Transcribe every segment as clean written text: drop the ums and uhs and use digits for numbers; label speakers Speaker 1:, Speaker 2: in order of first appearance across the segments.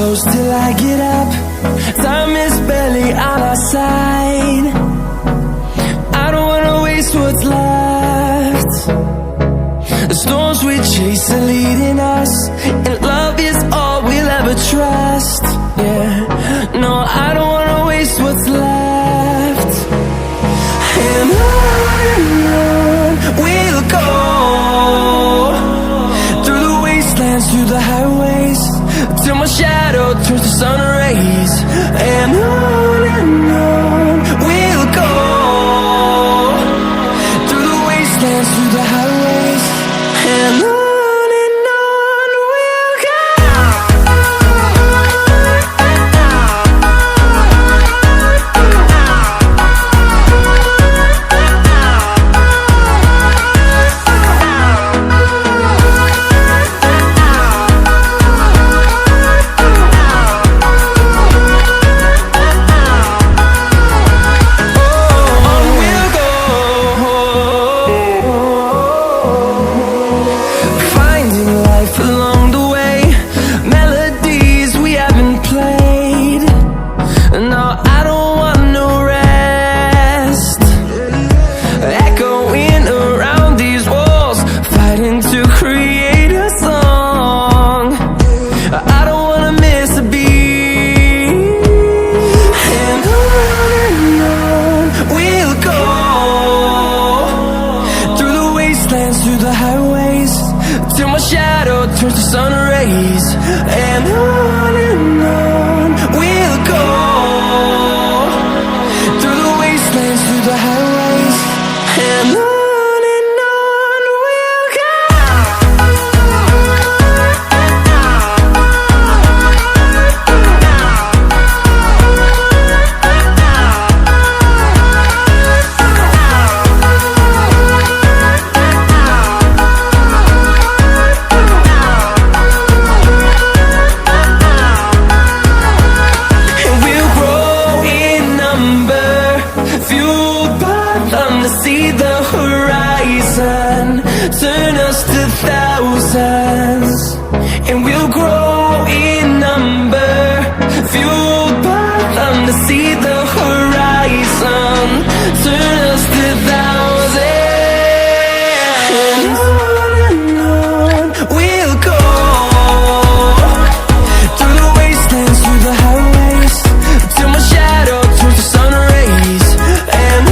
Speaker 1: close till I get up. Time is barely on our side. I don't wanna waste what's left. The storms we chase are leading us, and love is all we'll ever trust. Yeah, no, I don't wanna waste what's left. And on we'll go, through the wastelands, through the highways, till my shadow turns to sun rays. And on we'll go, through the wastelands, through the highways, and on we'll go. Through the highways, till my shadow turns to sun rays. And on we'll go, through the wastelands, through the highways, and on we'll go. See the horizon, turn us to thousands, and we'll grow in number, fueled by them to see the horizon, turn us to thousands. And on we'll go, through the wastelands, through the highways, till my shadow turns to sun rays. And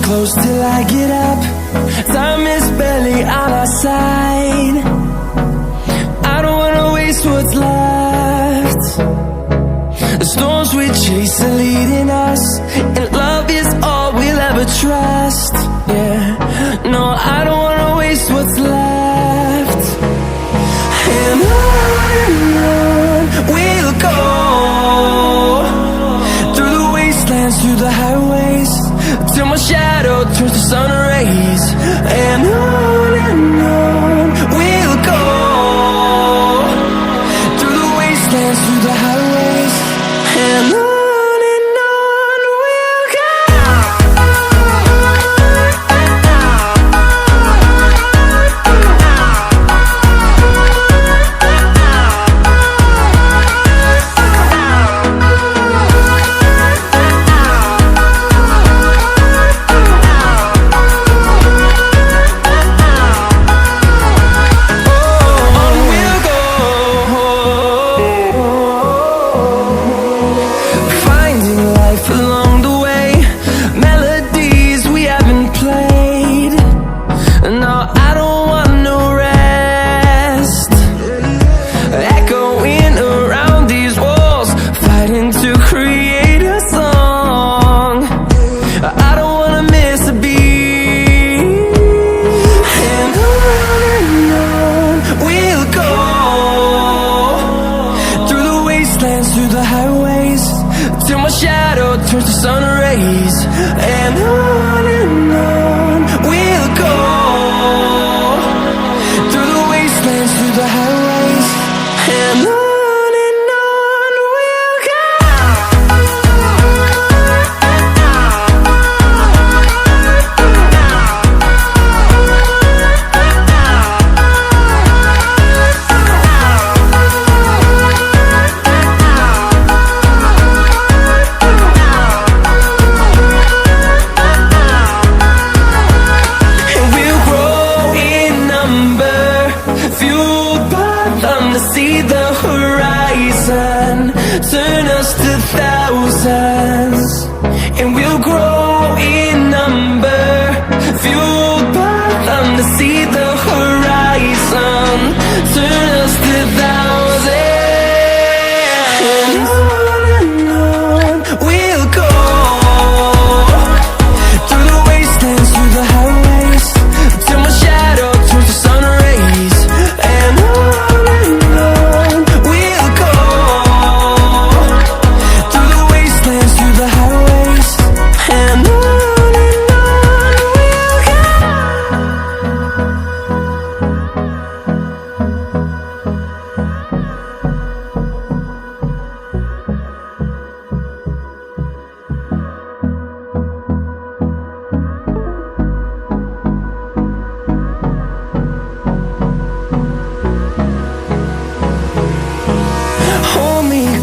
Speaker 1: close till I get up. Time is barely on our side. I don't wanna waste what's left. The storms we chase are leading us, and love is all we'll ever trust. Yeah, no, I don't wanna waste what's left. And on we'll go, through the wastelands, through the highways, till my shadow turns to sun rays. And on we'll go, through the wastelands, through the highways, and on we'll go. till my shadow turns to sun rays. And on we'll go, through the wastelands, through the highways. And on we'll go. See the horizon, turn us to thousands, and we'll grow in number, fueled by them. To see the horizon, turn us to thousands, and on we'll go, through the wastelands, through the highways, till my shadow turns to sun rays. And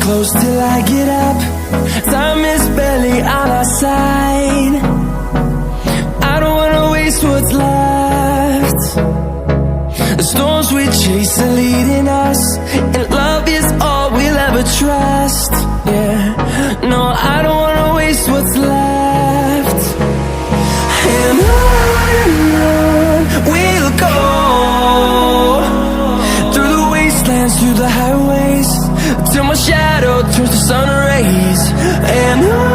Speaker 1: close till I get up. Time is barely on our side. I don't wanna waste what's left. The storms we chase are leading us, and love is all we'll ever trust. Yeah, no, I don't wanna waste what's left. And on we'll go, through the wastelands, through the highways, till my shadow turns to sun rays. And on